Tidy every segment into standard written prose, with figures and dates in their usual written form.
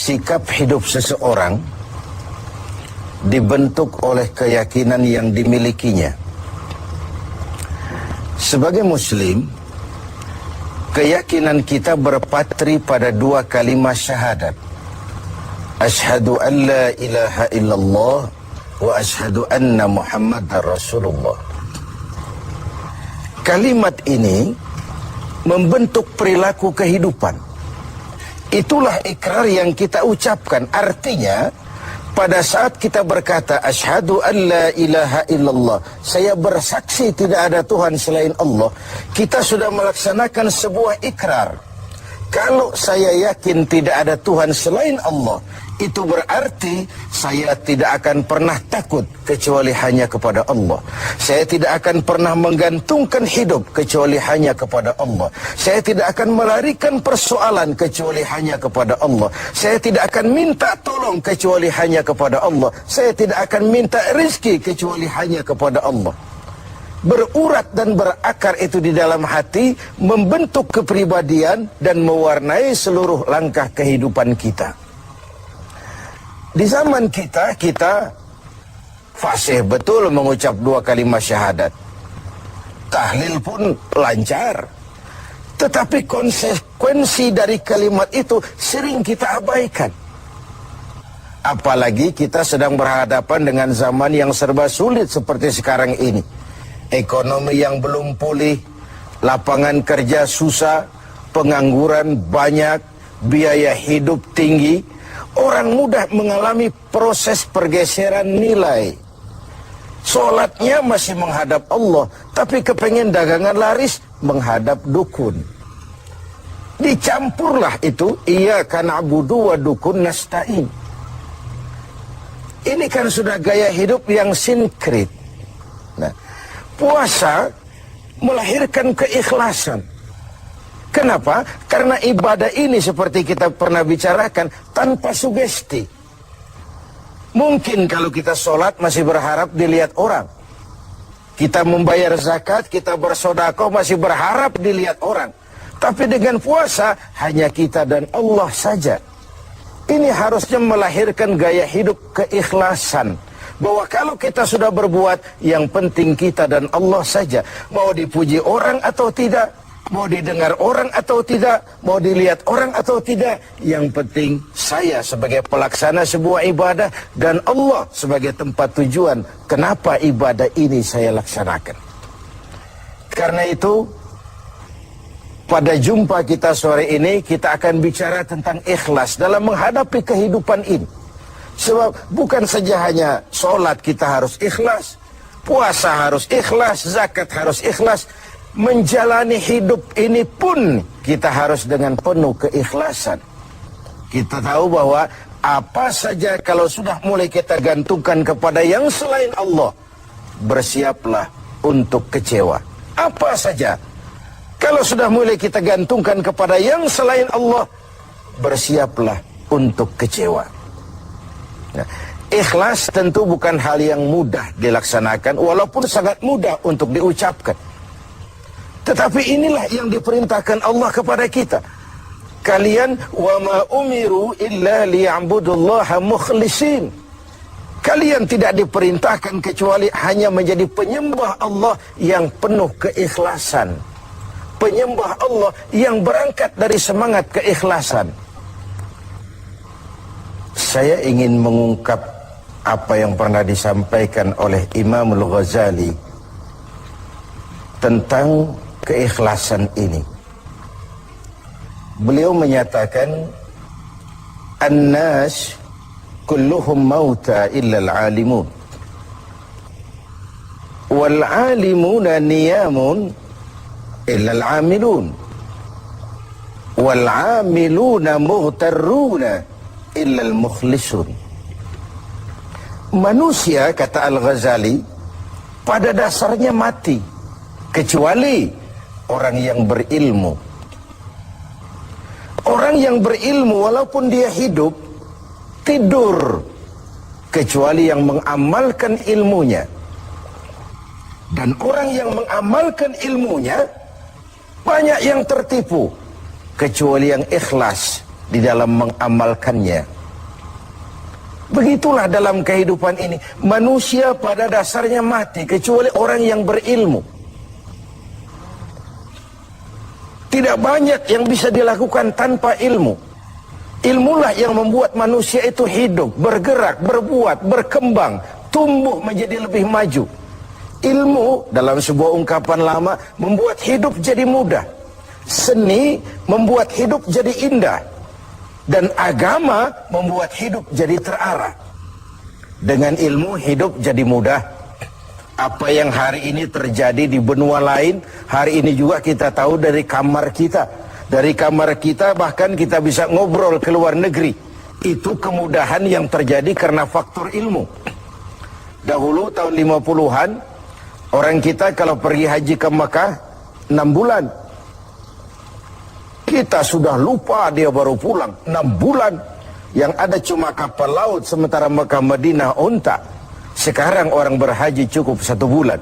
sikap hidup seseorang dibentuk oleh keyakinan yang dimilikinya. Sebagai muslim, keyakinan kita berpatri pada dua kalimat syahadat. Asyhadu an la ilaha illallah wa asyhadu anna Muhammadar Rasulullah. Kalimat ini membentuk perilaku kehidupan. Itulah ikrar yang kita ucapkan. Artinya, pada saat kita berkata asyhadu an la ilaha illallah, saya bersaksi tidak ada Tuhan selain Allah, kita sudah melaksanakan sebuah ikrar. Kalau saya yakin tidak ada Tuhan selain Allah, itu berarti saya tidak akan pernah takut kecuali hanya kepada Allah. Saya tidak akan pernah menggantungkan hidup kecuali hanya kepada Allah. Saya tidak akan melarikan persoalan kecuali hanya kepada Allah. Saya tidak akan minta tolong kecuali hanya kepada Allah. Saya tidak akan minta rezeki kecuali hanya kepada Allah. Berurat dan berakar itu di dalam hati, membentuk kepribadian dan mewarnai seluruh langkah kehidupan kita. Di zaman kita fasih betul mengucap dua kalimat syahadat. Tahlil pun lancar. Tetapi konsekuensi dari kalimat itu sering kita abaikan. Apalagi kita sedang berhadapan dengan zaman yang serba sulit seperti sekarang ini. Ekonomi yang belum pulih, lapangan kerja susah, pengangguran banyak, biaya hidup tinggi. Orang mudah mengalami proses pergeseran nilai. Sholatnya masih menghadap Allah, tapi kepengen dagangan laris menghadap dukun. Dicampurlah itu, iyyaka na'budu wa dukun nasta'in. Ini kan sudah gaya hidup yang sinkrit. Nah, puasa melahirkan keikhlasan. Kenapa? Karena ibadah ini seperti kita pernah bicarakan tanpa sugesti. Mungkin kalau kita sholat masih berharap dilihat orang. Kita membayar zakat, kita bersedekah masih berharap dilihat orang. Tapi dengan puasa hanya kita dan Allah saja. Ini harusnya melahirkan gaya hidup keikhlasan. Bahwa kalau kita sudah berbuat, yang penting kita dan Allah saja. Mau dipuji orang atau tidak, mau didengar orang atau tidak, mau dilihat orang atau tidak, yang penting saya sebagai pelaksana sebuah ibadah dan Allah sebagai tempat tujuan kenapa ibadah ini saya laksanakan. Karena itu, pada jumpa kita sore ini, kita akan bicara tentang ikhlas dalam menghadapi kehidupan ini. Sebab bukan saja hanya sholat kita harus ikhlas, puasa harus ikhlas, zakat harus ikhlas, menjalani hidup ini pun kita harus dengan penuh keikhlasan. Kita tahu bahwa apa saja kalau sudah mulai kita gantungkan kepada yang selain Allah, bersiaplah untuk kecewa. Apa saja kalau sudah mulai kita gantungkan kepada yang selain Allah, bersiaplah untuk kecewa. Nah, ikhlas tentu bukan hal yang mudah dilaksanakan, walaupun sangat mudah untuk diucapkan. Tetapi inilah yang diperintahkan Allah kepada kita. Kalian wa ma umiru illa liya'budullaha mukhlisin. Kalian tidak diperintahkan kecuali hanya menjadi penyembah Allah yang penuh keikhlasan. Penyembah Allah yang berangkat dari semangat keikhlasan. Saya ingin mengungkap apa yang pernah disampaikan oleh Imam Al-Ghazali tentang keikhlasan ini. Beliau menyatakan, "An-nas kulluhum mauta illa al-alimun. Wal-alimuna niyamun illa al-amilun. Wal-amiluna mughtarruna illa al-mukhlisun." Manusia, kata Al-Ghazali, pada dasarnya mati, kecuali orang yang berilmu. Orang yang berilmu walaupun dia hidup, tidur, kecuali yang mengamalkan ilmunya. Dan orang yang mengamalkan ilmunya, banyak yang tertipu, kecuali yang ikhlas di dalam mengamalkannya. Begitulah dalam kehidupan ini. Manusia pada dasarnya mati kecuali orang yang berilmu. Tidak banyak yang bisa dilakukan tanpa ilmu. Ilmulah yang membuat manusia itu hidup, bergerak, berbuat, berkembang, tumbuh menjadi lebih maju. Ilmu dalam sebuah ungkapan lama membuat hidup jadi mudah. Seni membuat hidup jadi indah. Dan agama membuat hidup jadi terarah. Dengan ilmu hidup jadi mudah. Apa yang hari ini terjadi di benua lain, hari ini juga kita tahu dari kamar kita. Dari kamar kita bahkan kita bisa ngobrol ke luar negeri. Itu kemudahan yang terjadi karena faktor ilmu. Dahulu tahun 50-an, orang kita kalau pergi haji ke Mekah 6 bulan. Kita sudah lupa dia baru pulang 6 bulan. Yang ada cuma kapal laut, sementara Mekah Madinah unta. Sekarang orang berhaji cukup 1 bulan.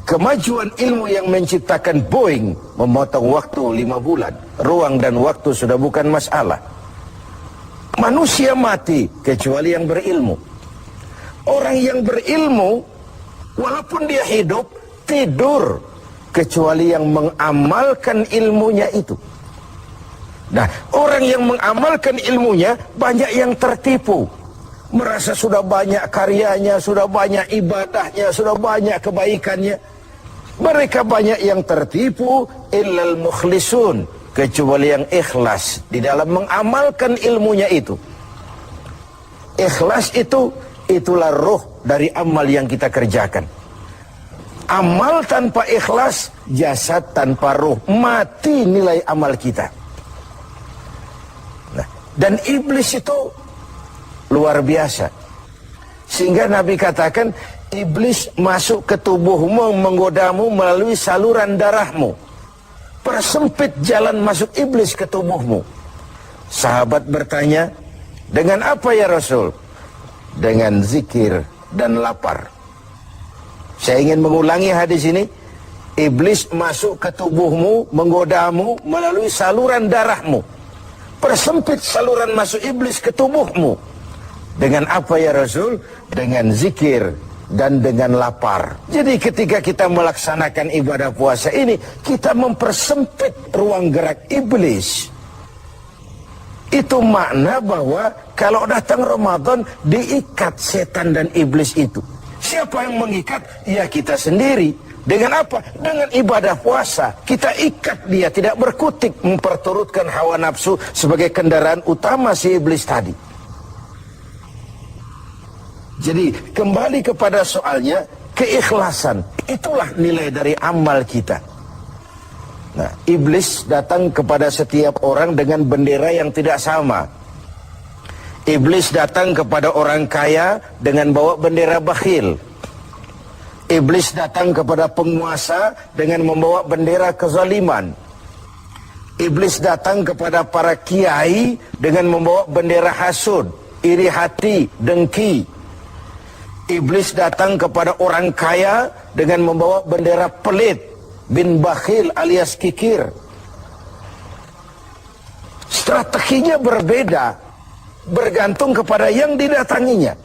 Kemajuan ilmu yang menciptakan Boeing memotong waktu 5 bulan. Ruang dan waktu sudah bukan masalah. Manusia mati kecuali yang berilmu. Orang yang berilmu walaupun dia hidup, tidur kecuali yang mengamalkan ilmunya itu. Nah, orang yang mengamalkan ilmunya banyak yang tertipu. Merasa sudah banyak karyanya, sudah banyak ibadahnya, sudah banyak kebaikannya. Mereka banyak yang tertipu, illal mukhlisun, kecuali yang ikhlas di dalam mengamalkan ilmunya itu. Ikhlas itu, itulah roh dari amal yang kita kerjakan. Amal tanpa ikhlas, jasad tanpa roh, mati nilai amal kita. Nah, dan iblis itu luar biasa. Sehingga Nabi katakan, iblis masuk ke tubuhmu, menggodamu melalui saluran darahmu. Persempit jalan masuk iblis ke tubuhmu. Sahabat bertanya, dengan apa ya Rasul? Dengan zikir dan lapar. Saya ingin mengulangi hadis ini. Iblis masuk ke tubuhmu, menggodamu melalui saluran darahmu. Persempit saluran masuk iblis ke tubuhmu. Dengan apa ya Rasul? Dengan zikir dan dengan lapar. Jadi ketika kita melaksanakan ibadah puasa ini, kita mempersempit ruang gerak iblis. Itu makna bahwa kalau datang Ramadan, diikat setan dan iblis itu. Siapa yang mengikat? Ya kita sendiri. Dengan apa? Dengan ibadah puasa. Kita ikat dia, tidak berkutik, memperturutkan hawa nafsu sebagai kendaraan utama si iblis tadi. Jadi kembali kepada soalnya, keikhlasan. Itulah nilai dari amal kita. Nah, iblis datang kepada setiap orang dengan bendera yang tidak sama. Iblis datang kepada orang kaya dengan bawa bendera bakhil. Iblis datang kepada penguasa dengan membawa bendera kezaliman. Iblis datang kepada para kiai dengan membawa bendera hasud, iri hati, dengki. Iblis datang kepada orang kaya dengan membawa bendera pelit, bin bakhil alias kikir. Strateginya berbeda, bergantung kepada yang didatanginya.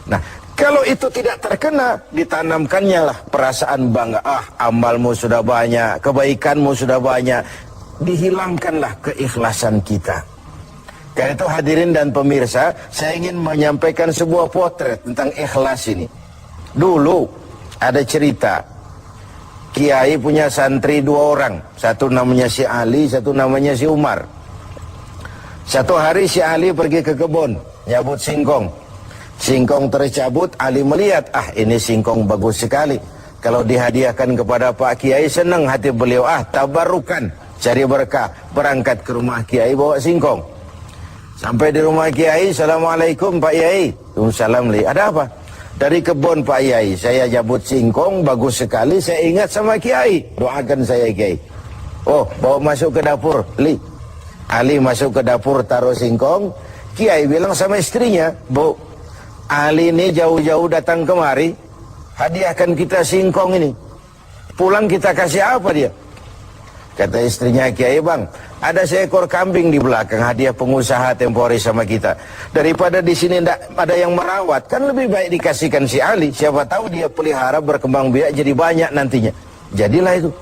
Nah, kalau itu tidak terkena, ditanamkannya lah perasaan bangga. Amalmu sudah banyak, kebaikanmu sudah banyak. Dihilangkanlah keikhlasan kita. Karena itu hadirin dan pemirsa, saya ingin menyampaikan sebuah potret tentang ikhlas ini. Dulu ada cerita, kiai punya santri 2 orang. Satu namanya si Ali, satu namanya si Umar. Satu hari si Ali pergi ke kebun, nyabut singkong. Singkong tercabut, Ali melihat, ini singkong bagus sekali. Kalau dihadiahkan kepada Pak Kiai, senang hati beliau, tabarukan, cari berkah. Berangkat ke rumah Kiai bawa singkong. Sampai di rumah Kiai, Assalamualaikum Pak Kiai. Waalaikumsalam. Ada apa? Dari kebun Pak Kiai, saya jabut singkong, bagus sekali, saya ingat sama Kiai. Doakan saya Kiai. Oh, bawa masuk ke dapur, Li. Ali masuk ke dapur, taruh singkong. Kiai bilang sama istrinya, Bu, Ali ini jauh-jauh datang kemari, hadiahkan kita singkong ini. Pulang kita kasih apa dia? Kata istrinya, Kiai bang, ada seekor kambing di belakang, hadiah pengusaha temporary sama kita. Daripada di sini ada yang merawat, kan lebih baik dikasihkan si Ali. Siapa tahu dia pelihara berkembang biak jadi banyak nantinya. Jadilah itu.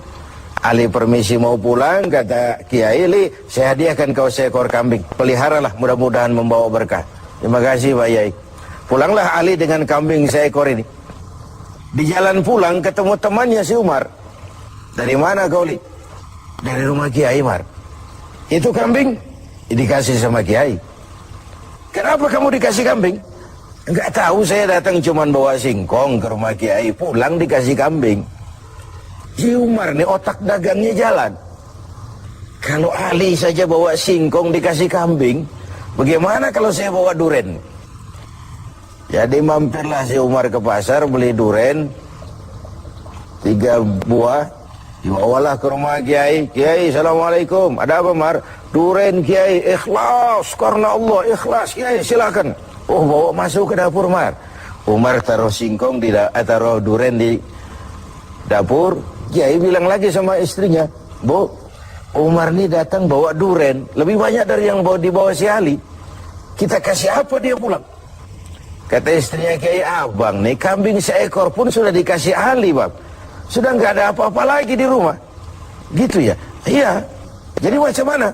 Ali permisi mau pulang, kata Kiai, Li, saya hadiahkan kau seekor kambing. Peliharalah, mudah-mudahan membawa berkah. Terima kasih Pak Yai. Pulanglah Ali dengan kambing seekor ini. Di jalan pulang ketemu temannya si Umar. Dari mana kau, Li? Dari rumah Kiai, Mar. Itu kambing dikasih sama Kiai. Kenapa kamu dikasih kambing? Enggak tahu, saya datang cuman bawa singkong ke rumah Kiai, pulang dikasih kambing. Si Umar nih otak dagangnya jalan. Kalau Ali saja bawa singkong dikasih kambing, bagaimana kalau saya bawa duren? Jadi mampirlah si Umar ke pasar beli duren 3 buah. Dibawalah ke rumah Kiai. Kiai, assalamualaikum. Ada apa, Mar? Duren Kiai, ikhlas karena Allah, ikhlas. Kiai, silakan. Oh, bawa masuk ke dapur, Mar. Umar taruh singkong taruh duren di dapur. Kiai bilang lagi sama istrinya, Bu, Umar ini datang bawa duren lebih banyak dari yang dibawa si Ali. Kita kasih apa dia pulang? Kata istrinya Kiai, abang nih kambing seekor pun sudah dikasih Ali, bang. Sudah nggak ada apa-apa lagi di rumah. Gitu ya? Iya. Jadi macam mana?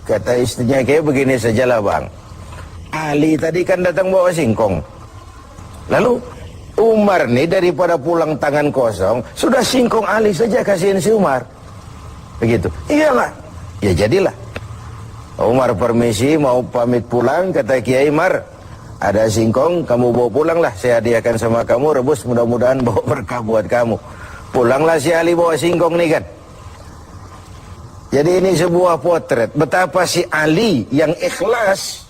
Kata istrinya, kayak begini sajalah bang. Ali tadi kan datang bawa singkong. Lalu Umar nih daripada pulang tangan kosong, sudah singkong Ali saja kasihin si Umar. Begitu. Iyalah. Ya jadilah. Umar permisi mau pamit pulang, kata Kiai, Mar, ada singkong, kamu bawa pulanglah, saya hadiahkan sama kamu, rebus, mudah-mudahan bawa berkah buat kamu. Pulanglah si Ali bawa singkong nih kan. Jadi ini sebuah potret betapa si Ali yang ikhlas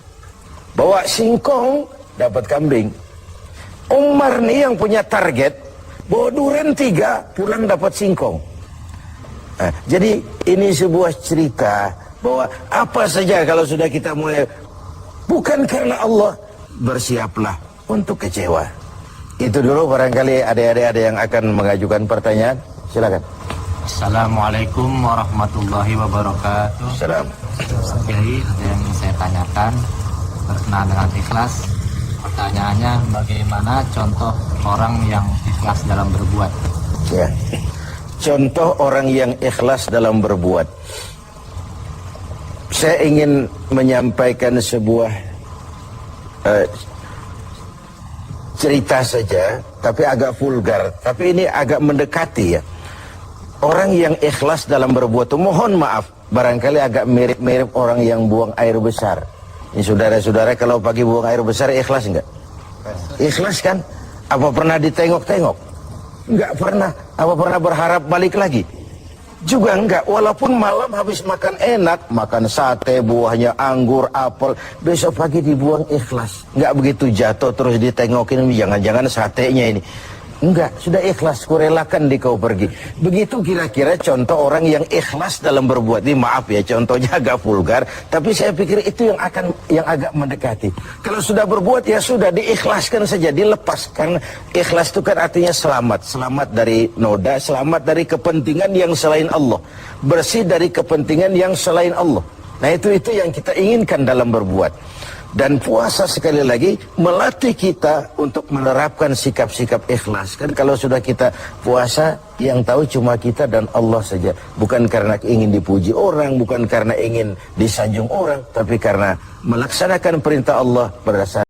bawa singkong dapat kambing. Umar nih yang punya target bawa duren 3 pulang dapat singkong. Nah, jadi ini sebuah cerita bahwa apa saja kalau sudah kita mulai bukan karena Allah, bersiaplah untuk kecewa. Itu dulu, barangkali adik-adik ada yang akan mengajukan pertanyaan. Silakan. Assalamualaikum warahmatullahi wabarakatuh. Salam. Kiai, ada yang saya tanyakan berkenaan dengan ikhlas. Pertanyaannya, bagaimana contoh orang yang ikhlas dalam berbuat? Ya. Contoh orang yang ikhlas dalam berbuat. Saya ingin menyampaikan sebuah cerita saja, tapi agak vulgar, tapi ini agak mendekati ya. Orang yang ikhlas dalam berbuat itu, mohon maaf, barangkali agak mirip-mirip orang yang buang air besar. Ini saudara-saudara kalau pagi buang air besar ikhlas enggak? Ikhlas kan? Apa pernah ditengok-tengok? Enggak pernah. Apa pernah berharap balik lagi? Juga enggak, walaupun malam habis makan enak, makan sate, buahnya anggur, apel, besok pagi dibuang ikhlas. Enggak begitu jatuh terus ditengokin, jangan-jangan satenya ini. Enggak, sudah ikhlas, kurelakan di kau pergi. Begitu kira-kira contoh orang yang ikhlas dalam berbuat. Ini maaf ya, contohnya agak vulgar, tapi saya pikir itu yang agak mendekati. Kalau sudah berbuat ya sudah diikhlaskan saja, dilepas. Karena ikhlas itu kan artinya selamat, selamat dari noda, selamat dari kepentingan yang selain Allah, bersih dari kepentingan yang selain Allah. Nah itu yang kita inginkan dalam berbuat. Dan puasa sekali lagi melatih kita untuk menerapkan sikap-sikap ikhlas. Kan kalau sudah kita puasa, yang tahu cuma kita dan Allah saja. Bukan karena ingin dipuji orang, bukan karena ingin disanjung orang, tapi karena melaksanakan perintah Allah berdasarkan